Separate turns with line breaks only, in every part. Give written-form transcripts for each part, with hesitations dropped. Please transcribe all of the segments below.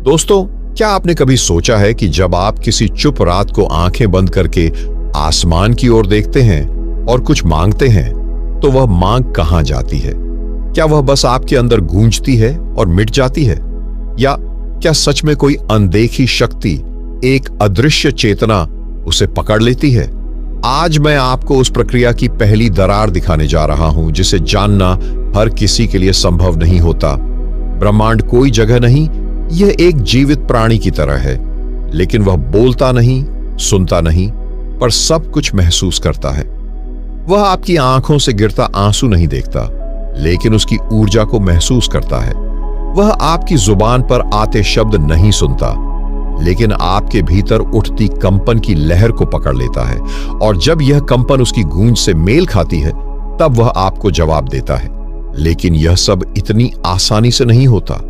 दोस्तों, क्या आपने कभी सोचा है कि जब आप किसी चुप रात को आंखें बंद करके आसमान की ओर देखते हैं और कुछ मांगते हैं तो वह मांग कहां जाती है? क्या वह बस आपके अंदर गूंजती है और मिट जाती है, या क्या सच में कोई अनदेखी शक्ति, एक अदृश्य चेतना उसे पकड़ लेती है? आज मैं आपको उस प्रक्रिया की पहली दरार दिखाने जा रहा हूं जिसे जानना हर किसी के लिए संभव नहीं होता। ब्रह्मांड कोई जगह नहीं, यह एक जीवित प्राणी की तरह है, लेकिन वह बोलता नहीं, सुनता नहीं, पर सब कुछ महसूस करता है। वह आपकी आंखों से गिरता आंसू नहीं देखता, लेकिन उसकी ऊर्जा को महसूस करता है। वह आपकी जुबान पर आते शब्द नहीं सुनता, लेकिन आपके भीतर उठती कंपन की लहर को पकड़ लेता है, और जब यह कंपन उसकी गूंज से मेल खाती है तब वह आपको जवाब देता है। लेकिन यह सब इतनी आसानी से नहीं होता,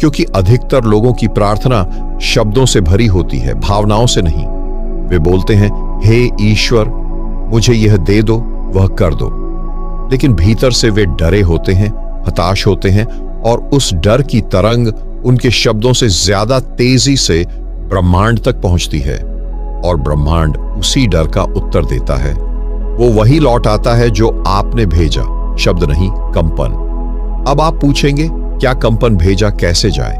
क्योंकि अधिकतर लोगों की प्रार्थना शब्दों से भरी होती है, भावनाओं से नहीं। वे बोलते हैं, हे ईश्वर, मुझे यह दे दो, वह कर दो, लेकिन भीतर से वे डरे होते हैं, हताश होते हैं, और उस डर की तरंग उनके शब्दों से ज्यादा तेजी से ब्रह्मांड तक पहुंचती है, और ब्रह्मांड उसी डर का उत्तर देता है। वो वही लौट आता है जो आपने भेजा, शब्द नहीं, कंपन। अब आप पूछेंगे, क्या कंपन भेजा कैसे जाए?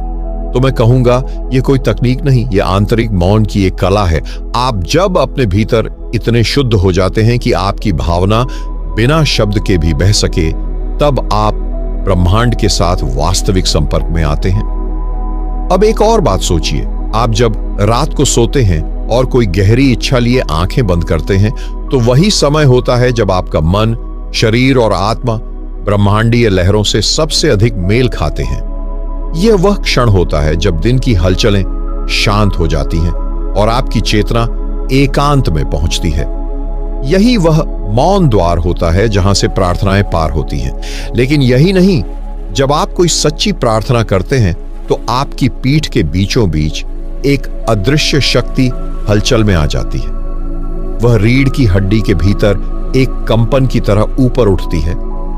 तो मैं कहूंगा, यह कोई तकनीक नहीं, यह आंतरिक मौन की एक कला है। आप जब अपने भीतर इतने शुद्ध हो जाते हैं कि आपकी भावना बिना शब्द के भी बह सके, तब आप ब्रह्मांड के साथ वास्तविक संपर्क में आते हैं। अब एक और बात सोचिए, आप जब रात को सोते हैं और कोई गहरी इच्छा लिए आंखें बंद करते हैं, तो वही समय होता है जब आपका मन, शरीर और आत्मा ब्रह्मांडीय लहरों से सबसे अधिक मेल खाते हैं। यह वह क्षण होता है जब दिन की हलचलें शांत हो जाती हैं और आपकी चेतना एकांत में पहुंचती है। यही वह मौन द्वार होता है जहां से प्रार्थनाएं पार होती हैं। लेकिन यही नहीं, जब आप कोई सच्ची प्रार्थना करते हैं तो आपकी पीठ के बीचों बीच एक अदृश्य शक्ति हलचल में आ जाती है। वह रीढ़ की हड्डी के भीतर एक कंपन की तरह ऊपर उठती है,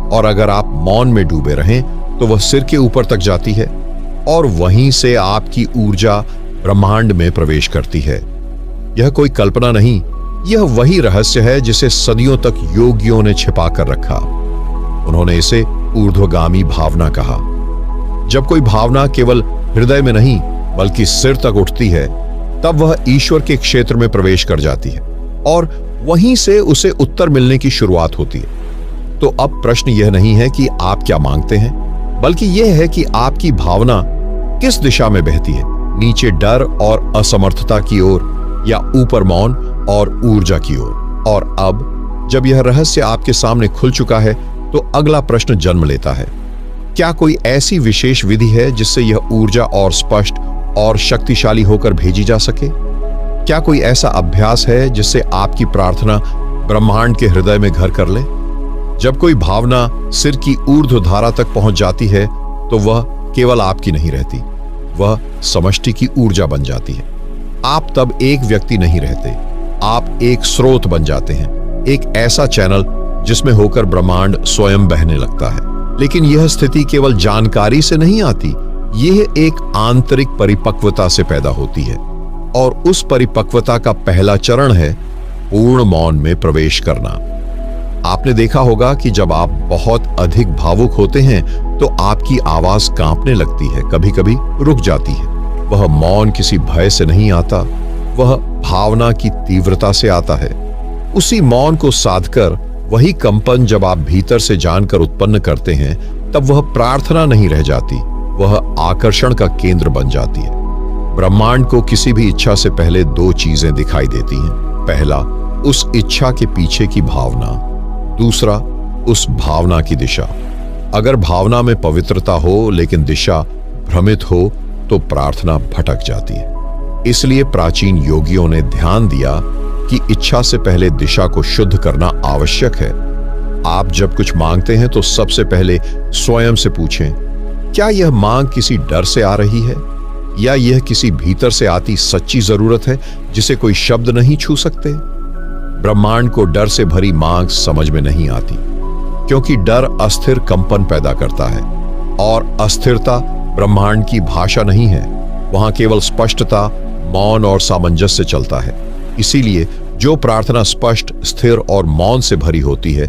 और अगर आप मौन में डूबे रहें तो वह सिर के ऊपर तक जाती है, और वहीं से आपकी ऊर्जा ब्रह्मांड में प्रवेश करती है। यह कोई कल्पना नहीं, यह वही रहस्य है जिसे सदियों तक योगियों ने छिपा कर रखा। उन्होंने इसे ऊर्ध्वगामी भावना कहा। जब कोई भावना केवल हृदय में नहीं बल्कि सिर तक उठती है, तब वह ईश्वर के क्षेत्र में प्रवेश कर जाती है, और वहीं से उसे उत्तर मिलने की शुरुआत होती है। तो अब प्रश्न यह नहीं है कि आप क्या मांगते हैं, बल्कि यह है कि आपकी भावना किस दिशा में बहती है, नीचे डर और असमर्थता की ओर, या ऊपर मौन और ऊर्जा की ओर। और अब जब यह रहस्य आपके सामने खुल चुका है, तो अगला प्रश्न जन्म लेता है, क्या कोई ऐसी विशेष विधि है जिससे यह ऊर्जा और स्पष्ट और शक्तिशाली होकर भेजी जा सके? क्या कोई ऐसा अभ्यास है जिससे आपकी प्रार्थना ब्रह्मांड के हृदय में घर कर ले? जब कोई भावना सिर की ऊर्ध्व धारा तक पहुंच जाती है, तो वह केवल आपकी नहीं रहती, वह समष्टि की ऊर्जा बन जाती है। आप तब एक व्यक्ति नहीं रहते, आप एक स्रोत बन जाते हैं, एक ऐसा चैनल जिसमें होकर ब्रह्मांड स्वयं बहने लगता है। लेकिन यह स्थिति केवल जानकारी से नहीं आती, यह एक आंतरिक परिपक्वता से पैदा होती है, और उस परिपक्वता का पहला चरण है पूर्ण मौन में प्रवेश करना। आपने देखा होगा कि जब आप बहुत अधिक भावुक होते हैं तो आपकी आवाज कांपने लगती है, कभी कभी रुक जाती है। वह मौन किसी भय से नहीं आता, वह भावना की तीव्रता से आता है। उसी मौन को साधकर वही कंपन जब आप भीतर से जानकर उत्पन्न करते हैं, तब वह प्रार्थना नहीं रह जाती, वह आकर्षण का केंद्र बन जाती है। ब्रह्मांड को किसी भी इच्छा से पहले दो चीजें दिखाई देती हैं। पहला, उस इच्छा के पीछे की भावना, दूसरा, उस भावना की दिशा। अगर भावना में पवित्रता हो लेकिन दिशा भ्रमित हो, तो प्रार्थना भटक जाती है। इसलिए प्राचीन योगियों ने ध्यान दिया कि इच्छा से पहले दिशा को शुद्ध करना आवश्यक है। आप जब कुछ मांगते हैं तो सबसे पहले स्वयं से पूछें, क्या यह मांग किसी डर से आ रही है, या यह किसी भीतर से आती सच्ची जरूरत है जिसे कोई शब्द नहीं छू सकते? ब्रह्मांड को डर से भरी मांग समझ में नहीं आती, क्योंकि डर अस्थिर कंपन पैदा करता है, और अस्थिरता ब्रह्मांड की भाषा नहीं है। वहां केवल स्पष्टता, मौन और सामंजस्य चलता है। इसीलिए जो प्रार्थना स्पष्ट, स्थिर और मौन से भरी होती है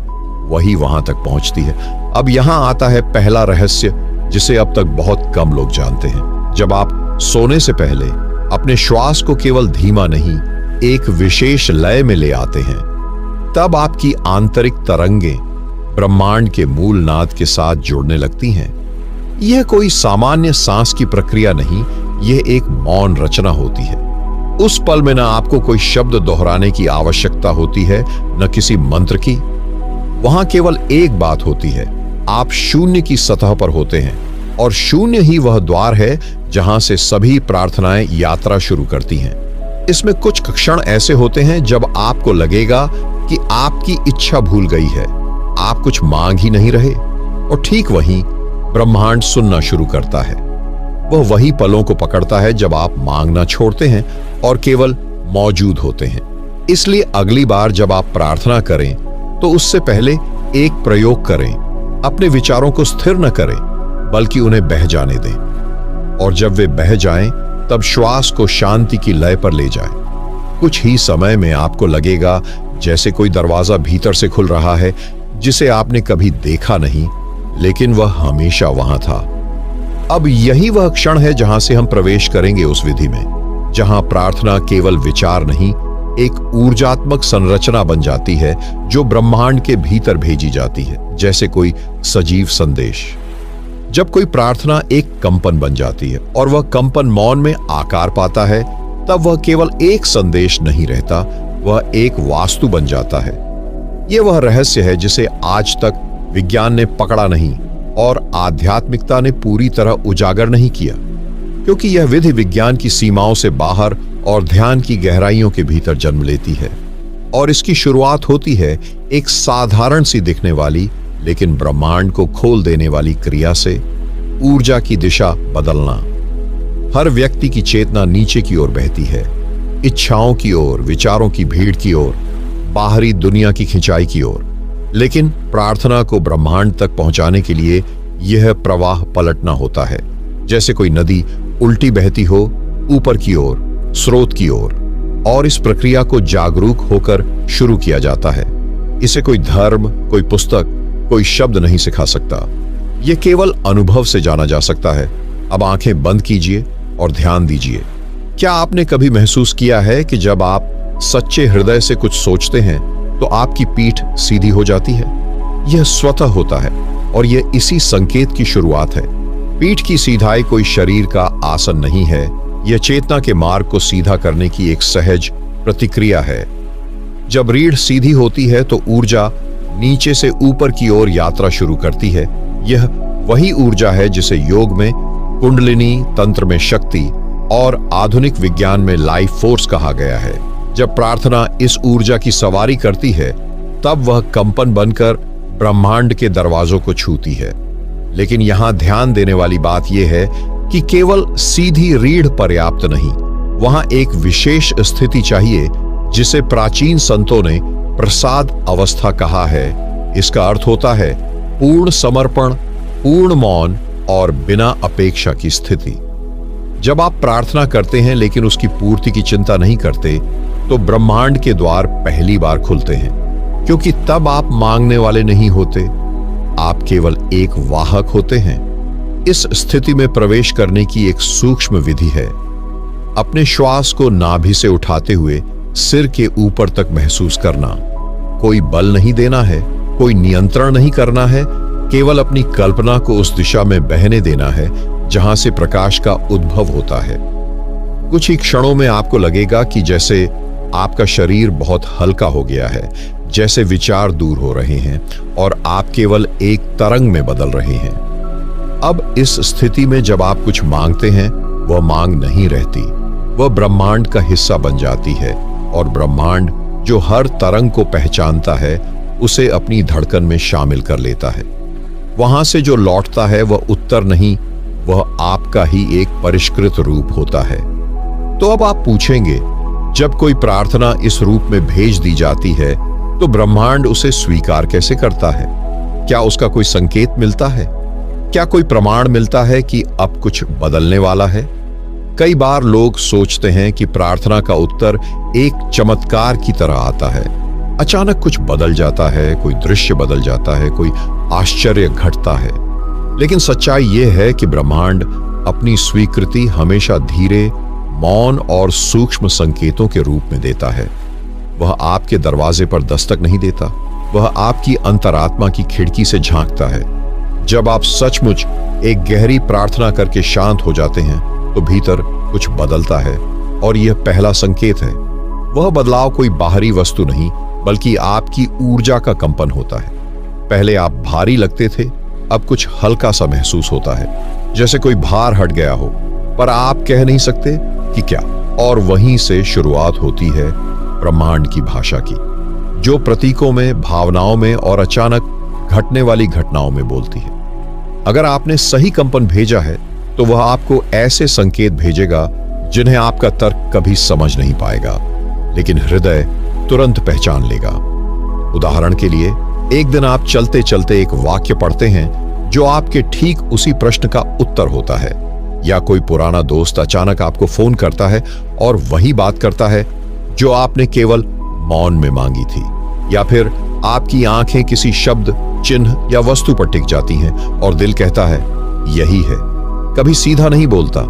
वही वहां तक पहुंचती है। अब यहां आता है पहला रहस्य जिसे अब तक बहुत कम लोग जानते हैं। जब आप सोने से पहले अपने श्वास को केवल धीमा नहीं, एक विशेष लय में ले आते हैं, तब आपकी आंतरिक तरंगें ब्रह्मांड के मूल नाद के साथ जुड़ने लगती हैं। यह कोई सामान्य सांस की प्रक्रिया नहीं, यह एक मौन रचना होती है। उस पल में न आपको कोई शब्द दोहराने की आवश्यकता होती है, न किसी मंत्र की। वहां केवल एक बात होती है, आप शून्य की सतह पर होते हैं और शून्य ही वह द्वार है जहां से सभी प्रार्थनाएं यात्रा शुरू करती हैं। इसमें कुछ क्षण ऐसे होते हैं जब आपको लगेगा कि आपकी इच्छा भूल गई है, आप कुछ मांग ही नहीं रहे, और ठीक वहीं ब्रह्मांड सुनना शुरू करता है। वह वही पलों को पकड़ता है जब आप मांगना छोड़ते हैं और केवल मौजूद होते हैं। इसलिए अगली बार जब आप प्रार्थना करें तो उससे पहले एक प्रयोग करें। अपने विचारों को स्थिर न करें, बल्कि उन्हें बह जाने दें, और जब वे बह जाएं तब श्वास को शांति की लय पर ले जाएं। कुछ ही समय में आपको लगेगा जैसे कोई दरवाजा भीतर से खुल रहा है, जिसे आपने कभी देखा नहीं, लेकिन वह हमेशा वहां था। अब यही वह क्षण है जहां से हम प्रवेश करेंगे उस विधि में, जहां प्रार्थना केवल विचार नहीं, एक ऊर्जात्मक संरचना बन जाती है जो ब्रह्मांड के भीतर भेजी जाती है, जैसे कोई सजीव संदेश। जब कोई प्रार्थना एक कंपन बन जाती है और वह कंपन मौन में आकार पाता है, तब वह केवल एक संदेश नहीं रहता, वह एक वास्तु बन जाता है। यह वह रहस्य है जिसे आज तक विज्ञान ने पकड़ा नहीं और आध्यात्मिकता ने पूरी तरह उजागर नहीं किया, क्योंकि यह विधि विज्ञान की सीमाओं से बाहर और ध्यान की गहराइयों के भीतर जन्म लेती है। और इसकी शुरुआत होती है एक साधारण सी दिखने वाली, लेकिन ब्रह्मांड को खोल देने वाली क्रिया से। ऊर्जा की दिशा बदलना। हर व्यक्ति की चेतना नीचे की ओर बहती है, इच्छाओं की ओर, विचारों की भीड़ की ओर, बाहरी दुनिया की खिंचाई की ओर। लेकिन प्रार्थना को ब्रह्मांड तक पहुंचाने के लिए यह प्रवाह पलटना होता है, जैसे कोई नदी उल्टी बहती हो, ऊपर की ओर, स्रोत की ओर। और इस प्रक्रिया को जागरूक होकर शुरू किया जाता है। इसे कोई धर्म, कोई पुस्तक, कोई शब्द नहीं सिखा सकता। यह केवल अनुभव से जाना जा सकता है। अब आंखें बंद कीजिए और ध्यान दीजिए। क्या आपने कभी महसूस किया है कि जब आप सच्चे हृदय से कुछ सोचते हैं तो आपकी पीठ सीधी हो जाती है? यह स्वतः होता है और यह इसी संकेत की शुरुआत है। पीठ की सीधाई कोई शरीर का आसन नहीं है, यह चेतना के मार्ग को सीधा करने की एक सहज प्रतिक्रिया है। जब रीढ़ सीधी होती है तो ऊर्जा नीचे से ऊपर की ओर यात्रा शुरू करती है। यह वही ऊर्जा है जिसे योग में कुंडलिनी, तंत्र में शक्ति और आधुनिक विज्ञान में लाइफ फोर्स कहा गया है। जब प्रार्थना इस ऊर्जा की सवारी करती है, तब वह कंपन बनकर ब्रह्मांड के दरवाजों को छूती है। लेकिन यहां ध्यान देने वाली बात यह है कि केवल सीधी रीढ़ पर्याप्त नहीं, वहां एक विशेष स्थिति चाहिए जिसे प्राचीन संतों ने प्रसाद अवस्था कहा है। इसका अर्थ होता है पूर्ण समर्पण, पूर्ण मौन और बिना अपेक्षा की स्थिति। जब आप प्रार्थना करते हैं लेकिन उसकी पूर्ति की चिंता नहीं करते, तो ब्रह्मांड के द्वार पहली बार खुलते हैं, क्योंकि तब आप मांगने वाले नहीं होते, आप केवल एक वाहक होते हैं। इस स्थिति में प्रवेश करने की एक सूक्ष्म विधि है। अपने श्वास को नाभि से उठाते हुए सिर के ऊपर तक महसूस करना। कोई बल नहीं देना है, कोई नियंत्रण नहीं करना है, केवल अपनी कल्पना को उस दिशा में बहने देना है जहां से प्रकाश का उद्भव होता है। कुछ ही क्षणों में आपको लगेगा कि जैसे आपका शरीर बहुत हल्का हो गया है, जैसे विचार दूर हो रहे हैं और आप केवल एक तरंग में बदल रहे हैं। अब इस स्थिति में जब आप कुछ मांगते हैं, वह मांग नहीं रहती, वह ब्रह्मांड का हिस्सा बन जाती है, और ब्रह्मांड जो हर तरंग को पहचानता है, उसे अपनी धड़कन में शामिल कर लेता है। वहां से जो लौटता है वह उत्तर नहीं, वह आपका ही एक परिष्कृत रूप होता है। तो अब आप पूछेंगे, जब कोई प्रार्थना इस रूप में भेज दी जाती है तो ब्रह्मांड उसे स्वीकार कैसे करता है? क्या उसका कोई संकेत मिलता है? क्या कोई प्रमाण मिलता है कि अब कुछ बदलने वाला है? कई बार लोग सोचते हैं कि प्रार्थना का उत्तर एक चमत्कार की तरह आता है। अचानक कुछ बदल जाता है, कोई दृश्य बदल जाता है, कोई आश्चर्य घटता है। लेकिन सच्चाई यह है कि ब्रह्मांड अपनी स्वीकृति हमेशा धीरे, मौन और सूक्ष्म संकेतों के रूप में देता है। वह आपके दरवाजे पर दस्तक नहीं देता, वह आपकी अंतरात्मा की खिड़की से झांकता है। जब आप सचमुच एक गहरी प्रार्थना करके शांत हो जाते हैं तो भीतर कुछ बदलता है, और यह पहला संकेत है। वह बदलाव कोई बाहरी वस्तु नहीं, बल्कि आपकी ऊर्जा का कंपन होता है। पहले आप भारी लगते थे, अब कुछ हल्का सा महसूस होता है, जैसे कोई भार हट गया हो, पर आप कह नहीं सकते कि क्या। और वहीं से शुरुआत होती है ब्रह्मांड की भाषा की, जो प्रतीकों में, भावनाओं में और अचानक घटने वाली घटनाओं में बोलती है। अगर आपने सही कंपन भेजा है तो वह आपको ऐसे संकेत भेजेगा जिन्हें आपका तर्क कभी समझ नहीं पाएगा, लेकिन हृदय तुरंत पहचान लेगा। उदाहरण के लिए, एक दिन आप चलते चलते एक वाक्य पढ़ते हैं जो आपके ठीक उसी प्रश्न का उत्तर होता है, या कोई पुराना दोस्त अचानक आपको फोन करता है और वही बात करता है जो आपने केवल मौन में मांगी थी, या फिर आपकी आंखें किसी शब्द, चिन्ह या वस्तु पर टिक जाती हैं और दिल कहता है यही है। कभी सीधा नहीं बोलता,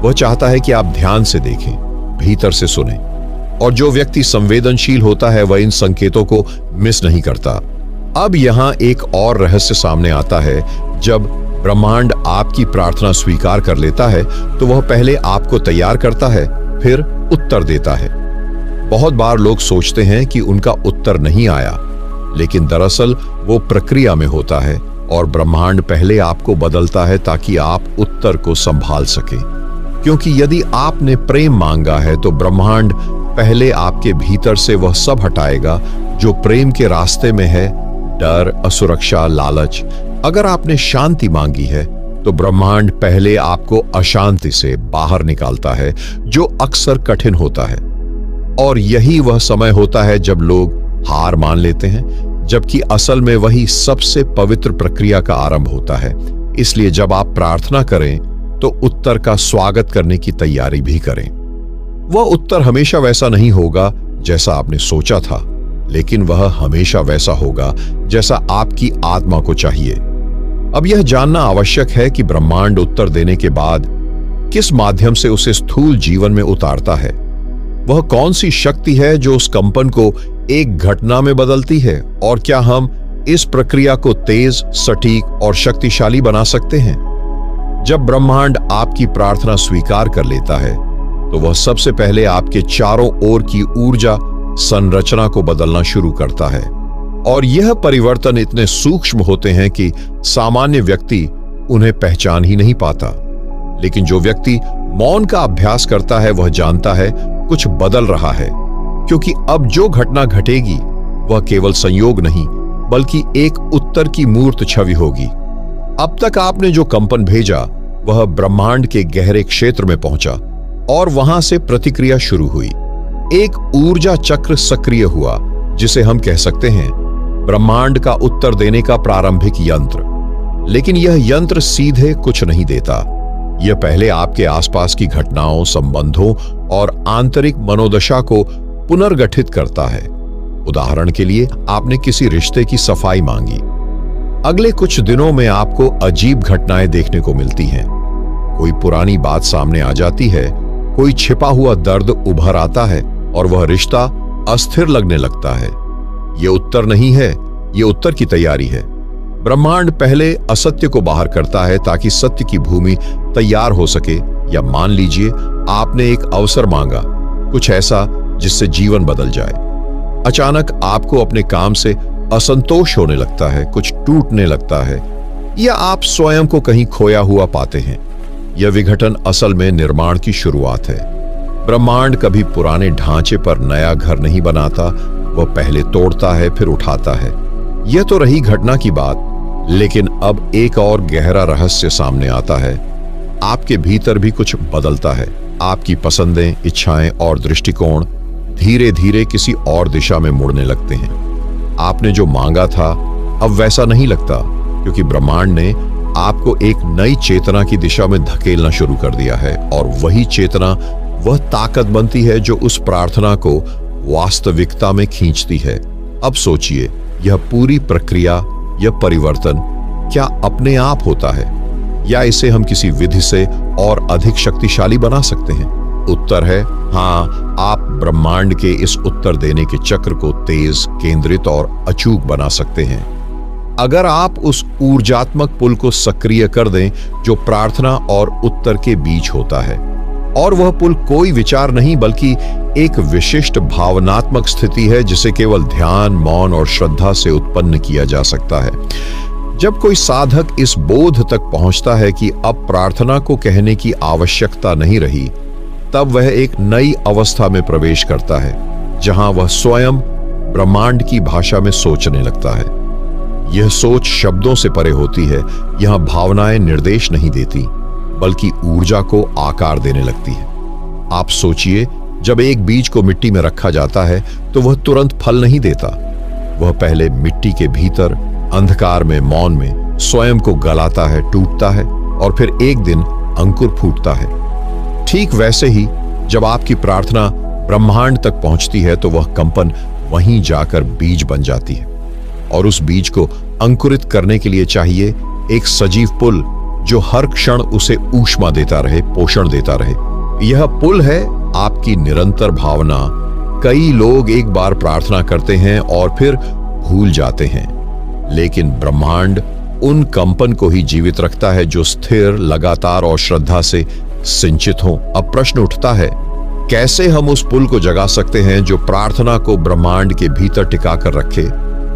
वह चाहता है कि आप ध्यान से देखें, भीतर से सुने। और जो व्यक्ति संवेदनशील होता है वह इन संकेतों को मिस नहीं करता। अब यहां एक और रहस्य सामने आता है। जब ब्रह्मांड आपकी प्रार्थना स्वीकार कर लेता है तो वह पहले आपको तैयार करता है, फिर उत्तर देता है। बहुत बार लोग सोचते हैं कि उनका उत्तर नहीं आया, लेकिन दरअसल वो प्रक्रिया में होता है, और ब्रह्मांड पहले आपको बदलता है ताकि आप उत्तर को संभाल सके। क्योंकि यदि आपने प्रेम मांगा है तो ब्रह्मांड पहले आपके भीतर से वह सब हटाएगा जो प्रेम के रास्ते में है, डर, असुरक्षा, लालच। अगर आपने शांति मांगी है तो ब्रह्मांड पहले आपको अशांति से बाहर निकालता है, जो अक्सर कठिन होता है। और यही वह समय होता है जब लोग हार मान लेते हैं, जबकि असल में वही सबसे पवित्र प्रक्रिया का आरंभ होता है। इसलिए जब आप प्रार्थना करें तो उत्तर का स्वागत करने की तैयारी भी करें। वह उत्तर हमेशा वैसा नहीं होगा जैसा आपने सोचा था, लेकिन वह हमेशा वैसा होगा जैसा आपकी आत्मा को चाहिए। अब यह जानना आवश्यक है कि ब्रह्मांड उत्तर देने के बाद किस माध्यम से उसे स्थूल जीवन में उतारता है। वह कौन सी शक्ति है जो उस कंपन को एक घटना में बदलती है, और क्या हम इस प्रक्रिया को तेज, सटीक और शक्तिशाली बना सकते हैं? जब ब्रह्मांड आपकी प्रार्थना स्वीकार कर लेता है तो वह सबसे पहले आपके चारों ओर की ऊर्जा संरचना को बदलना शुरू करता है, और यह परिवर्तन इतने सूक्ष्म होते हैं कि सामान्य व्यक्ति उन्हें पहचान ही नहीं पाता। लेकिन जो व्यक्ति मौन का अभ्यास करता है वह जानता है कुछ बदल रहा है, क्योंकि अब जो घटना घटेगी वह केवल संयोग नहीं, बल्कि एक उत्तर की मूर्त छवि होगी। अब तक आपने जो कंपन भेजा वह ब्रह्मांड के गहरे क्षेत्र में पहुंचा, और वहां से प्रतिक्रिया शुरू हुई। एक ऊर्जा चक्र सक्रिय हुआ, जिसे हम कह सकते हैं ब्रह्मांड का उत्तर देने का प्रारंभिक यंत्र। लेकिन यह यंत्र सीधे कुछ नहीं देता। यह पहले आपके आसपास की घटनाओं, संबंधों और आंतरिक मनोदशा को पुनर्गठित करता है। उदाहरण के लिए, आपने किसी रिश्ते की सफाई मांगी। अगले कुछ दिनों में आपको अजीब घटनाएं देखने को मिलती हैं। कोई पुरानी बात सामने आ जाती है, कोई छिपा हुआ दर्द उभर आता है, और वह रिश्ता अस्थिर लगने लगता है। यह उत्तर नहीं है, यह उत्तर की तैयारी है। ब्रह्मांड पहले असत्य को बाहर करता है ताकि सत्य की भूमि तैयार हो सके। या मान लीजिए आपने एक अवसर मांगा, कुछ ऐसा जिससे जीवन बदल जाए। अचानक आपको अपने काम से असंतोष होने लगता है, कुछ टूटने लगता है, या आप स्वयं को कहीं खोया हुआ पाते हैं। यह विघटन असल में निर्माण की शुरुआत है। ब्रह्मांड कभी पुराने ढांचे पर नया घर नहीं बनाता, वह पहले तोड़ता है फिर उठाता है। यह तो रही घटना की बात, लेकिन अब एक और गहरा रहस्य सामने आता है। आपके भीतर भी कुछ बदलता है। आपकी पसंदें, इच्छाएं और दृष्टिकोण धीरे धीरे किसी और दिशा में मुड़ने लगते हैं। आपने जो मांगा था अब वैसा नहीं लगता, क्योंकि ब्रह्मांड ने आपको एक नई चेतना की दिशा में धकेलना शुरू कर दिया है, और वही चेतना वह ताकत बनती है जो उस प्रार्थना को वास्तविकता में खींचती है। अब सोचिए, यह पूरी प्रक्रिया, यह परिवर्तन क्या अपने आप होता है, या इसे हम किसी विधि से और अधिक शक्तिशाली बना सकते हैं? उत्तर है हाँ, आप ब्रह्मांड के इस उत्तर देने के चक्र को तेज, केंद्रित और अचूक बना सकते हैं। अगर आप उस ऊर्जात्मक पुल को सक्रिय कर दें जो प्रार्थना और उत्तर के बीच होता है, और वह पुल कोई विचार नहीं बल्कि एक विशिष्ट भावनात्मक स्थिति है जिसे केवल ध्यान, मौन और श्रद्धा से उत्पन्न किया जा सकता है। जब कोई साधक इस बोध तक पहुंचता है कि अब प्रार्थना को कहने की आवश्यकता नहीं रही, तब वह एक नई अवस्था में प्रवेश करता है जहां वह स्वयं ब्रह्मांड की भाषा में सोचने लगता है। यह सोच शब्दों से परे होती है। यहां भावनाएं निर्देश नहीं देती बल्कि ऊर्जा को आकार देने लगती है। आप सोचिए, जब एक बीज को मिट्टी में रखा जाता है तो वह तुरंत फल नहीं देता। वह पहले मिट्टी के भीतर अंधकार में, मौन में स्वयं को गलाता है, टूटता है, और फिर एक दिन अंकुर फूटता है। ठीक वैसे ही जब आपकी प्रार्थना ब्रह्मांड तक पहुंचती है तो वह कंपन वहीं जाकर बीज बन जाती है, और उस बीज को अंकुरित करने के लिए चाहिए एक सजीव पुल जो हर क्षण उसे ऊष्मा देता रहे, पोषण देता रहे। यह पुल है आपकी निरंतर भावना। कई लोग एक बार प्रार्थना करते हैं और फिर भूल जाते हैं, लेकिन ब्रह्मांड उन कंपन को ही जीवित रखता है जो स्थिर, लगातार और श्रद्धा से सिंचित हो। अब प्रश्न उठता है, कैसे हम उस पुल को जगा सकते हैं जो प्रार्थना को ब्रह्मांड के भीतर टिका कर रखे?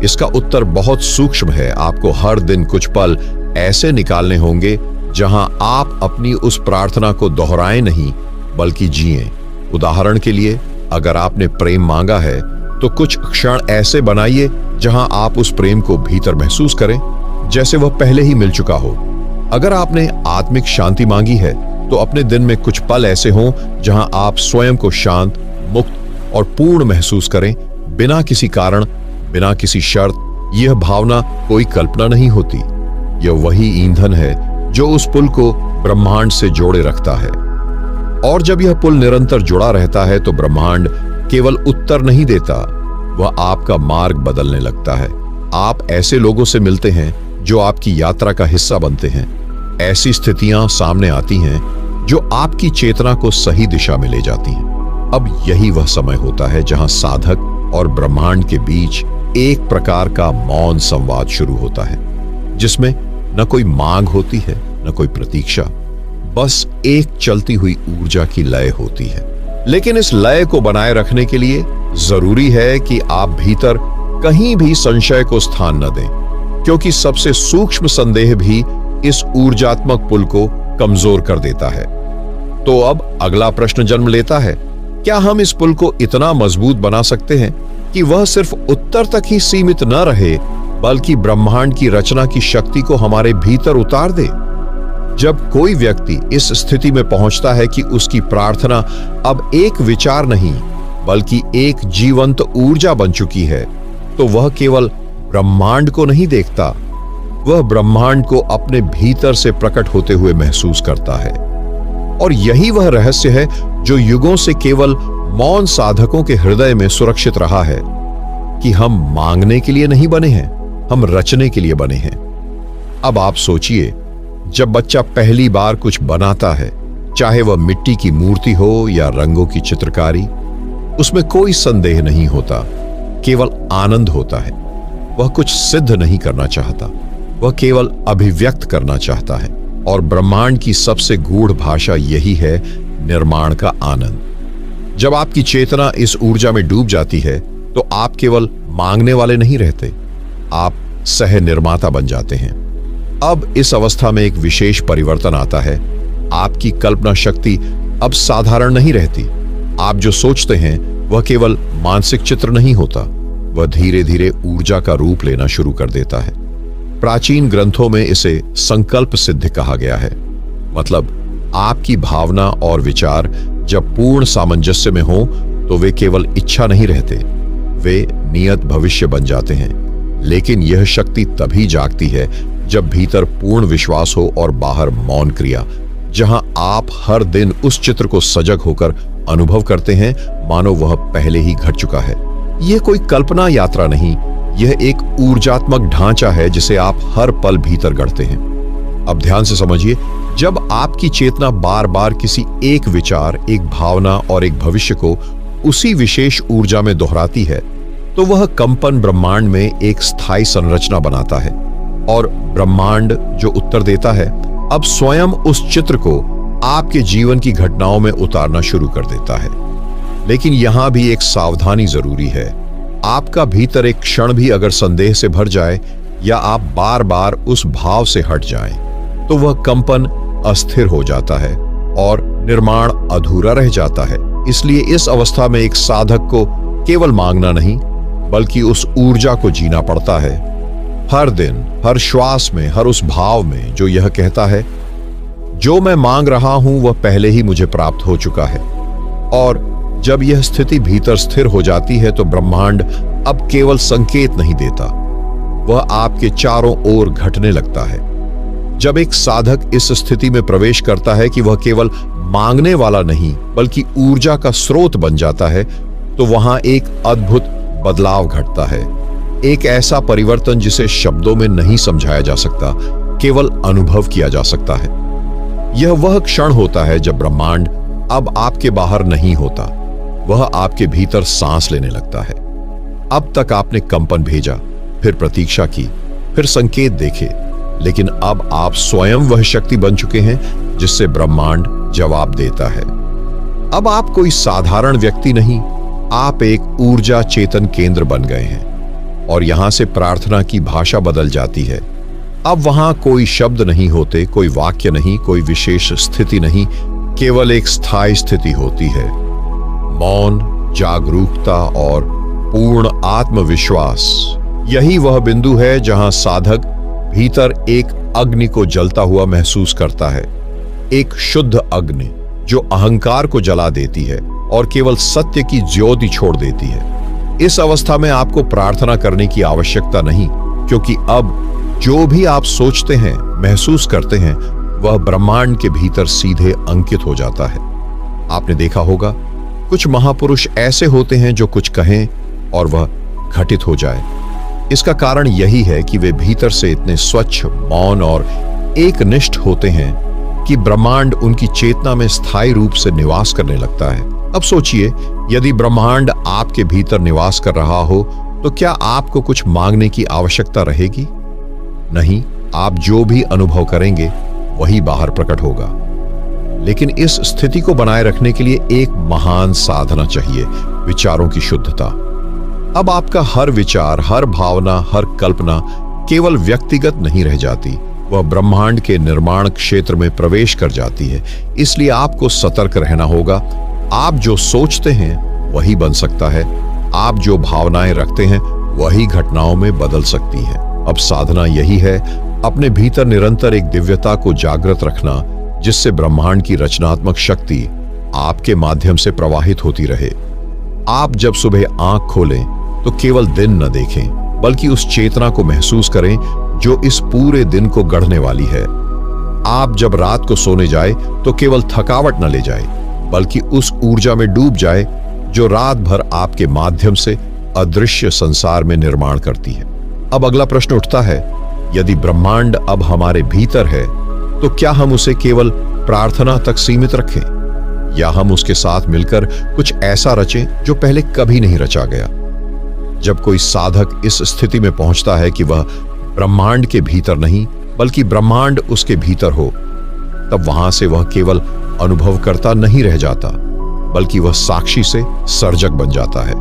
इसका उत्तर बहुत सूक्ष्म है। आपको हर दिन कुछ पल ऐसे निकालने होंगे जहां आप अपनी उस प्रार्थना को दोहराएं नहीं बल्कि जिएं। उदाहरण के लिए, अगर आपने प्रेम मांगा है तो कुछ क्षण ऐसे बनाइए जहां आप उस प्रेम को भीतर महसूस करें जैसे वह पहले ही मिल चुका हो। अगर आपने आत्मिक शांति मांगी है तो अपने दिन में कुछ पल ऐसे हों जहां आप स्वयं को शांत, मुक्त और पूर्ण महसूस करें, बिना किसी कारण, बिना किसी शर्त। यह भावना कोई कल्पना नहीं होती, यह वही ईंधन है जो उस पुल को ब्रह्मांड से जोड़े रखता है। और जब यह पुल निरंतर जुड़ा रहता है तो ब्रह्मांड केवल उत्तर नहीं देता, वह आपका मार्ग बदलने लगता है। आप ऐसे लोगों से मिलते हैं जो आपकी यात्रा का हिस्सा बनते हैं। ऐसी स्थितियां सामने आती हैं जो आपकी चेतना को सही दिशा में ले जाती हैं। अब यही वह समय होता है जहां साधक और ब्रह्मांड के बीच एक प्रकार का मौन संवाद शुरू होता है, जिसमें न कोई मांग होती है, न कोई प्रतीक्षा, बस एक चलती हुई ऊर्जा की लय होती है। लेकिन इस लय को बनाए रखने के लिए जरूरी है कि आप भीतर कहीं भी संशय को स्थान न दें, क्योंकि सबसे सूक्ष्म संदेह भी इस ऊर्जात्मक पुल को कमजोर कर देता है। तो अब अगला प्रश्न जन्म लेता है, क्या हम इस पुल को इतना मजबूत बना सकते हैं कि वह सिर्फ उत्तर तक ही सीमित न रहे बल्कि ब्रह्मांड की रचना की शक्ति को हमारे भीतर उतार दे? जब कोई व्यक्ति इस स्थिति में पहुंचता है कि उसकी प्रार्थना अब एक विचार नहीं बल्कि एक जीवंत ऊर्जा बन चुकी है, तो वह केवल ब्रह्मांड को नहीं देखता, वह ब्रह्मांड को अपने भीतर से प्रकट होते हुए महसूस करता है। और यही वह रहस्य है जो युगों से केवल मौन साधकों के हृदय में सुरक्षित रहा है कि हम मांगने के लिए नहीं बने हैं, हम रचने के लिए बने हैं। अब आप सोचिए, जब बच्चा पहली बार कुछ बनाता है, चाहे वह मिट्टी की मूर्ति हो या रंगों की चित्रकारी, उसमें कोई संदेह नहीं होता, केवल आनंद होता है। वह कुछ सिद्ध नहीं करना चाहता, वह केवल अभिव्यक्त करना चाहता है। और ब्रह्मांड की सबसे गूढ़ भाषा यही है, निर्माण का आनंद। जब आपकी चेतना इस ऊर्जा में डूब जाती है तो आप केवल मांगने वाले नहीं रहते, आप सह निर्माता बन जाते हैं। अब इस अवस्था में एक विशेष परिवर्तन आता है। आपकी कल्पना शक्ति अब साधारण नहीं रहती। आप जो सोचते हैं वह केवल मानसिक चित्र नहीं होता, वह धीरे धीरे ऊर्जा का रूप लेना शुरू कर देता है। प्राचीन ग्रंथों में इसे संकल्प सिद्ध कहा गया है। मतलब, आपकी भावना और विचार जब पूर्ण सामंजस्य में हो तो वे केवल इच्छा नहीं रहते, वे नियत भविष्य बन जाते हैं। लेकिन यह शक्ति तभी जागती है जब भीतर पूर्ण विश्वास हो और बाहर मौन क्रिया, जहां आप हर दिन उस चित्र को सजग होकर अनुभव करते हैं मानो वह पहले ही घट चुका है। यह कोई कल्पना यात्रा नहीं, यह एक ऊर्जात्मक ढांचा है जिसे आप हर पल भीतर गढ़ते हैं। अब ध्यान से समझिए, जब आपकी चेतना बार बार किसी एक विचार, एक भावना और एक भविष्य को उसी विशेष ऊर्जा में दोहराती है, तो वह कंपन ब्रह्मांड में एक स्थायी संरचना बनाता है और ब्रह्मांड जो उत्तर देता है अब स्वयं उस चित्र को आपके जीवन की घटनाओं में उतारना शुरू कर देता है। लेकिन यहां भी एक सावधानी जरूरी है। आपका भीतर एक क्षण भी अगर संदेह से भर जाए या आप बार बार उस भाव से हट जाएं, तो वह कंपन अस्थिर हो जाता है और निर्माण अधूरा रह जाता है। इसलिए इस अवस्था में एक साधक को केवल मांगना नहीं, बल्कि उस ऊर्जा को जीना पड़ता है। हर दिन, हर श्वास में, हर उस भाव में जो यह कहता है, जो मैं मांग रहा हूं वह पहले ही मुझे प्राप्त हो चुका है। और जब यह स्थिति भीतर स्थिर हो जाती है तो ब्रह्मांड अब केवल संकेत नहीं देता, वह आपके चारों ओर घटने लगता है। जब एक साधक इस स्थिति में प्रवेश करता है कि वह केवल मांगने वाला नहीं बल्कि ऊर्जा का स्रोत बन जाता है, तो वहां एक अद्भुत बदलाव घटता है। एक ऐसा परिवर्तन जिसे शब्दों में नहीं समझाया जा सकता, केवल अनुभव किया जा सकता है। यह वह क्षण होता है जब ब्रह्मांड अब आपके बाहर नहीं होता, वह आपके भीतर सांस लेने लगता है। अब तक आपने कंपन भेजा, फिर प्रतीक्षा की, फिर संकेत देखे, लेकिन अब आप स्वयं वह शक्ति बन चुके हैं जिससे ब्रह्मांड जवाब देता है। अब आप कोई साधारण व्यक्ति नहीं, आप एक ऊर्जा चेतन केंद्र बन गए हैं और यहां से प्रार्थना की भाषा बदल जाती है। अब वहां कोई शब्द नहीं होते, कोई वाक्य नहीं, कोई विशेष स्थिति नहीं, केवल एक स्थायी स्थिति होती है। मौन, जागरूकता और पूर्ण आत्मविश्वास। यही वह बिंदु है जहां साधक भीतर एक अग्नि को जलता हुआ महसूस करता है, एक शुद्ध अग्नि जो अहंकार को जला देती है और केवल सत्य की ज्योति छोड़ देती है। इस अवस्था में आपको प्रार्थना करने की आवश्यकता नहीं, क्योंकि अब जो भी आप सोचते हैं, महसूस करते हैं, वह ब्रह्मांड के भीतर सीधे अंकित हो जाता है। आपने देखा होगा, कुछ महापुरुष ऐसे होते हैं जो कुछ कहें और वह घटित हो जाए। इसका कारण यही है कि वे भीतर से इतने स्वच्छ, मौन और एकनिष्ठ होते हैं कि ब्रह्मांड उनकी चेतना में स्थायी रूप से निवास करने लगता है। अब सोचिए, यदि ब्रह्मांड आपके भीतर निवास कर रहा हो तो क्या आपको कुछ मांगने की आवश्यकता रहेगी? नहीं, आप जो भी अनुभव करेंगे वही बाहर प्रकट होगा। लेकिन इस स्थिति को बनाए रखने के लिए एक महान साधना चाहिए, विचारों की शुद्धता। अब आपका हर विचार, हर भावना, हर कल्पना केवल व्यक्तिगत नहीं रह जाती, वह ब्रह्मांड के निर्माण क्षेत्र में प्रवेश कर जाती है। इसलिए आपको सतर्क रहना होगा। आप जो सोचते हैं वही बन सकता है, आप जो भावनाएं रखते हैं वही घटनाओं में बदल सकती है। अब साधना यही है, अपने भीतर निरंतर एक दिव्यता को जागृत रखना, जिससे ब्रह्मांड की रचनात्मक शक्ति आपके माध्यम से प्रवाहित होती रहे। आप जब सुबह आंख खोलें तो केवल दिन न देखें, बल्कि उस चेतना को महसूस करें जो इस पूरे दिन को गढ़ने वाली है। आप जब रात को सोने जाए तो केवल थकावट न ले जाए, बल्कि उस ऊर्जा में डूब जाए जो रात भर आपके माध्यम से अदृश्य संसार में निर्माण करती है। अब अगला प्रश्न उठता है, यदि ब्रह्मांड अब हमारे भीतर है तो क्या हम उसे केवल प्रार्थना तक सीमित रखें, या हम उसके साथ मिलकर कुछ ऐसा रचें जो पहले कभी नहीं रचा गया? जब कोई साधक इस स्थिति में पहुंचता है कि वह ब्रह्मांड के भीतर नहीं बल्कि ब्रह्मांड उसके भीतर हो, तब वहां से वह केवल अनुभवकर्ता नहीं रह जाता, बल्कि वह साक्षी से सर्जक बन जाता है।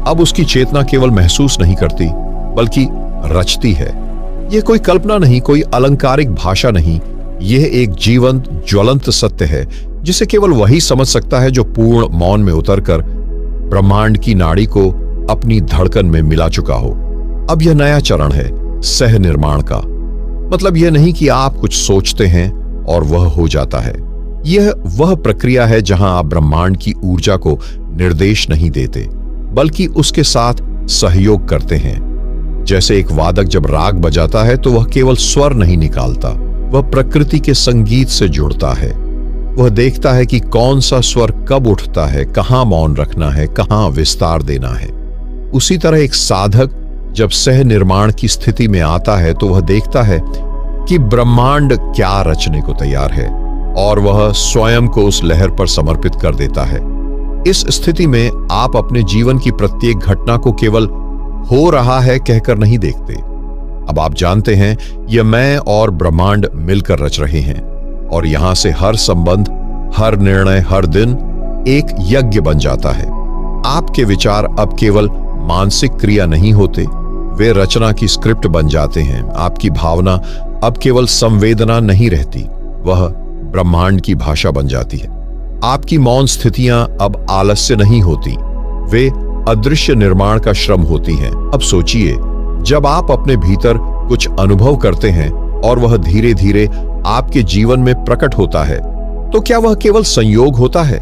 अब उसकी चेतना केवल महसूस नहीं करती बल्कि रचती है। यह कोई कल्पना नहीं, कोई अलंकारिक भाषा नहीं, यह एक जीवंत ज्वलंत सत्य है जिसे केवल वही समझ सकता है जो पूर्ण मौन में उतरकर ब्रह्मांड की नाड़ी को अपनी धड़कन में मिला चुका हो। अब यह नया चरण है सह निर्माण का। मतलब यह नहीं कि आप कुछ सोचते हैं और वह हो जाता है। यह वह प्रक्रिया है जहां आप ब्रह्मांड की ऊर्जा को निर्देश नहीं देते, बल्कि उसके साथ सहयोग करते हैं। जैसे एक वादक जब राग बजाता है तो वह केवल स्वर नहीं निकालता, वह प्रकृति के संगीत से जुड़ता है। वह देखता है कि कौन सा स्वर कब उठता है, कहां मौन रखना है, कहां विस्तार देना है। उसी तरह एक साधक जब सह निर्माण की स्थिति में आता है तो वह देखता है कि ब्रह्मांड क्या रचने को तैयार है और वह स्वयं को उस लहर पर समर्पित कर देता है। इस स्थिति में आप अपने जीवन की प्रत्येक घटना को केवल हो रहा है कहकर नहीं देखते। अब आप जानते हैं यह मैं और ब्रह्मांड मिलकर रच रहे हैं और यहां से हर संबंध, हर निर्णय, हर दिन एक यज्ञ बन जाता है। आपके विचार अब केवल मानसिक क्रिया नहीं होते, वे रचना की स्क्रिप्ट बन जाते हैं। आपकी भावना अब केवल संवेदना नहीं रहती, वह ब्रह्मांड की भाषा बन जाती है। आपकी मौन स्थितियां अब आलस्य नहीं होती, वे अदृश्य निर्माण का श्रम होती हैं। अब सोचिए, जब आप अपने भीतर कुछ अनुभव करते हैं और वह धीरे धीरे आपके जीवन में प्रकट होता है, तो क्या वह केवल संयोग होता है?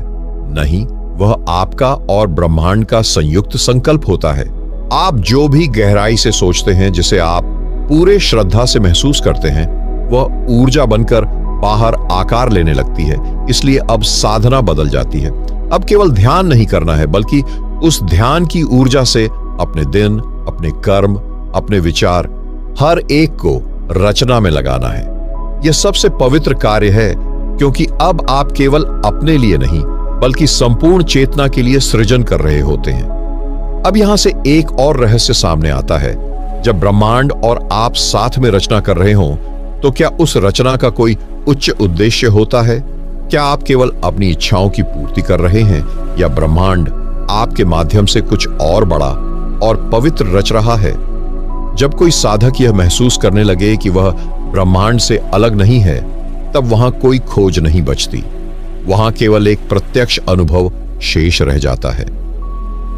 नहीं, वह आपका और ब्रह्मांड का संयुक्त संकल्प होता है। आप जो भी गहराई से सोचते हैं, जिसे आप पूरे श्रद्धा से महसूस करते हैं, वह ऊर्जा बनकर बाहर आकार लेने लगती है। इसलिए अब साधना बदल जाती है। अब केवल ध्यान नहीं करना है, बल्कि उस ध्यान की ऊर्जा से अपने दिन, अपने कर्म, अपने विचार, हर एक को रचना में लगाना है। यह सबसे पवित्र कार्य है, क्योंकि अब आप केवल अपने लिए नहीं, बल्कि संपूर्ण चेतना के लिए सृजन कर रहे होते हैं। अब यहां से एक और रहस्य सामने आता है। जब ब्रह्मांड और आप साथ में रचना कर रहे हों, तो क्या उस रचना का कोई उच्च उद्देश्य होता है? क्या आप केवल अपनी इच्छाओं की पूर्ति कर रहे हैं, या ब्रह्मांड आपके माध्यम से कुछ और बड़ा और पवित्र रच रहा है? जब कोई साधक यह महसूस करने लगे कि वह ब्रह्मांड से अलग नहीं है, तब वहां कोई खोज नहीं बचती। वहां केवल एक प्रत्यक्ष अनुभव शेष रह जाता है।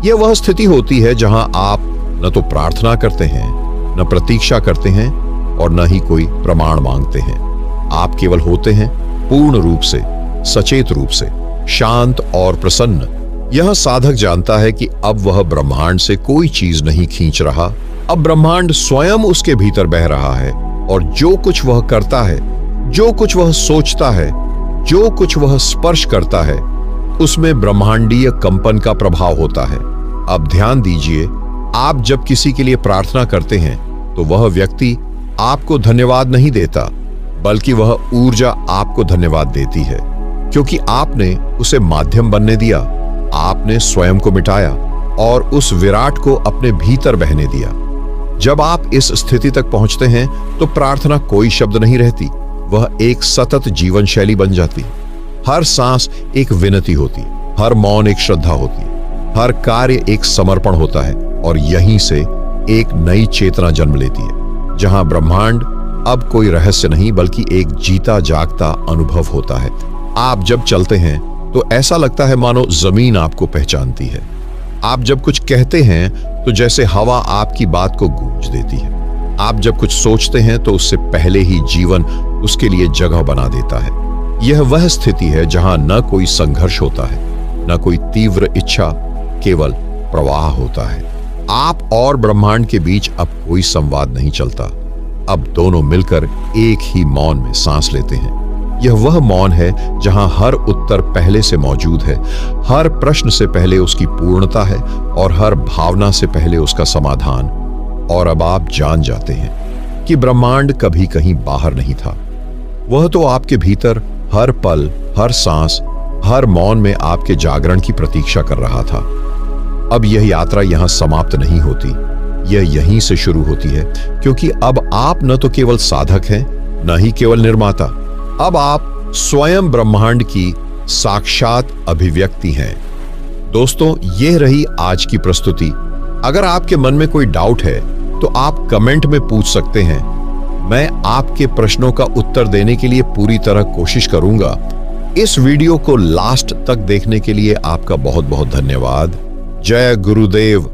यह वह स्थिति होती है जहां आप न तो प्रार्थना करते हैं, न प्रतीक्षा करते हैं और न ही कोई प्रमाण मांगते हैं। आप केवल होते हैं, पूर्ण रूप से, सचेत रूप से, शांत और प्रसन्न। यह साधक जानता है कि अब वह ब्रह्मांड से कोई चीज नहीं खींच रहा। अब ब्रह्मांड स्वयं उसके भीतर बह रहा है और जो कुछ वह करता है, जो कुछ वह सोचता है, जो कुछ वह स्पर्श करता है, उसमें ब्रह्मांडीय कंपन का प्रभाव होता है। अब ध्यान दीजिए, आप जब किसी के लिए प्रार्थना करते हैं तो वह व्यक्ति आपको धन्यवाद नहीं देता, बल्कि वह ऊर्जा आपको धन्यवाद देती है, क्योंकि आपने उसे माध्यम बनने दिया, आपने स्वयं को मिटाया और उस विराट को अपने भीतर बहने दिया। जब आप इस स्थिति तक पहुंचते हैं तो प्रार्थना कोई शब्द नहीं रहती, वह एक सतत जीवन शैली बन जाती। हर सांस एक विनती होती, हर मौन एक श्रद्धा होती, हर कार्य एक समर्पण होता है और यहीं से एक नई चेतना जन्म लेती है, जहां ब्रह्मांड अब कोई रहस्य नहीं, बल्कि एक जीता जागता अनुभव होता है। आप जब चलते हैं तो ऐसा लगता है मानो जमीन आपको पहचानती है। आप जब कुछ कहते हैं तो जैसे हवा आपकी बात को गूंज देती है। आप जब कुछ सोचते हैं तो उससे पहले ही जीवन उसके लिए जगह बना देता है। यह वह स्थिति है जहां न कोई संघर्ष होता है, न कोई तीव्र इच्छा, केवल प्रवाह होता है। आप और ब्रह्मांड के बीच अब कोई संवाद नहीं चलता। अब दोनों मिलकर एक ही मौन में सांस लेते हैं। यह वह मौन है जहां हर उत्तर पहले से मौजूद है, हर प्रश्न से पहले उसकी पूर्णता है और हर भावना से पहले उसका समाधान। और अब आप जान जाते हैं कि ब्रह्मांड कभी कहीं बाहर नहीं था, वह तो आपके भीतर हर पल, हर सांस, हर मौन में आपके जागरण की प्रतीक्षा कर रहा था। अब यह यात्रा यहां समाप्त नहीं होती, यह यहीं से शुरू होती है, क्योंकि अब आप न तो केवल साधक हैं, न ही केवल निर्माता, अब आप स्वयं ब्रह्मांड की साक्षात अभिव्यक्ति हैं। दोस्तों, यह रही आज की प्रस्तुति। अगर आपके मन में कोई डाउट है तो आप कमेंट में पूछ सकते हैं। मैं आपके प्रश्नों का उत्तर देने के लिए पूरी तरह कोशिश करूंगा। इस वीडियो को लास्ट तक देखने के लिए आपका बहुत बहुत धन्यवाद। जय गुरुदेव।